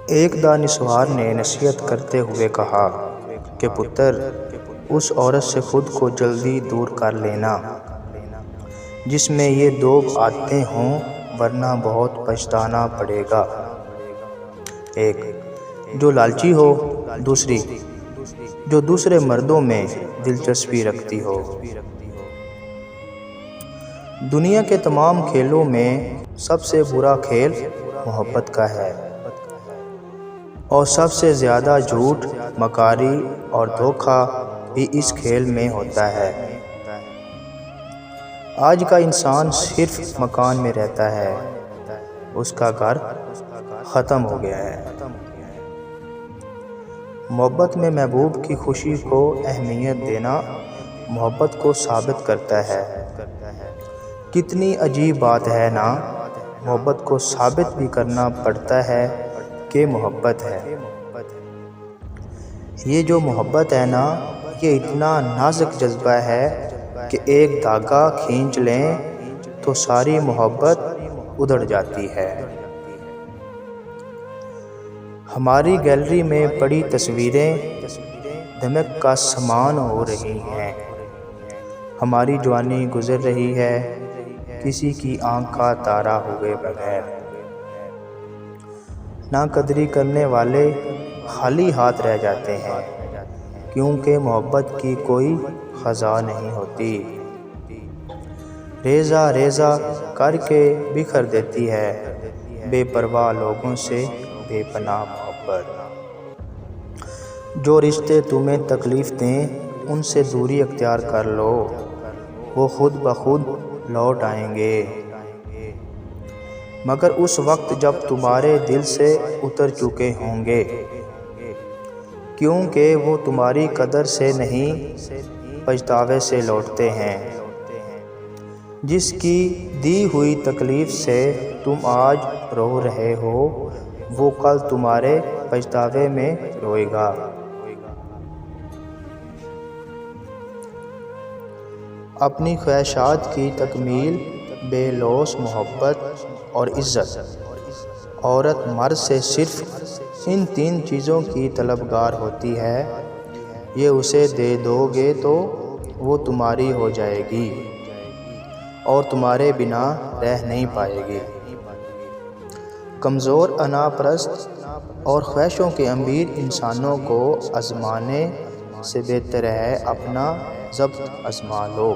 एक दानिशवार ने नसीहत करते हुए कहा कि पुत्र, उस औरत से खुद को जल्दी दूर कर लेना जिसमें ये दो आदतें हों, वरना बहुत पछताना पड़ेगा। एक, जो लालची हो। दूसरी, जो दूसरे मर्दों में दिलचस्पी रखती हो। दुनिया के तमाम खेलों में सबसे बुरा खेल मोहब्बत का है, और सबसे ज़्यादा झूठ, मकारी और धोखा भी इस खेल में होता है। आज का इंसान सिर्फ मकान में रहता है, उसका घर ख़त्म हो गया है। मोहब्बत में महबूब की खुशी को अहमियत देना मोहब्बत को साबित करता है। कितनी अजीब बात है ना, मोहब्बत को साबित भी करना पड़ता है कि मोहब्बत है। ये जो मोहब्बत है ना, ये इतना नाजुक जज्बा है कि एक धागा खींच लें तो सारी मोहब्बत उधड़ जाती है। हमारी गैलरी में पड़ी तस्वीरें धमक का समान हो रही हैं। हमारी जवानी गुजर रही है किसी की आंख का तारा हुए बगैर। ना कदरी करने वाले खाली हाथ रह जाते हैं, क्योंकि मोहब्बत की कोई ख़ज़ा नहीं होती। रेज़ा रेज़ा करके बिखर देती है बेपरवाह लोगों से बेपनाह मोहब्बत। जो रिश्ते तुम्हें तकलीफ़ दें, उनसे दूरी अख्तियार कर लो, वो खुद ब खुद लौट आएंगे, मगर उस वक्त जब तुम्हारे दिल से उतर चुके होंगे, क्योंकि वो तुम्हारी कदर से नहीं, पछतावे से लौटते हैं। जिसकी दी हुई तकलीफ़ से तुम आज रो रहे हो, वो कल तुम्हारे पछतावे में रोएगा। अपनी ख्वाहिशात की तकमील, बेलौस मोहब्बत और इज़्ज़त। औरत मर्द से सिर्फ़ इन 3 चीज़ों की तलबगार होती है। ये उसे दे दोगे तो वो तुम्हारी हो जाएगी और तुम्हारे बिना रह नहीं पाएगी। कमज़ोर, अनापरस्त और ख्वाहिशों के अमीर इंसानों को आज़माने से बेहतर है अपना ज़ब्त आज़मा लो।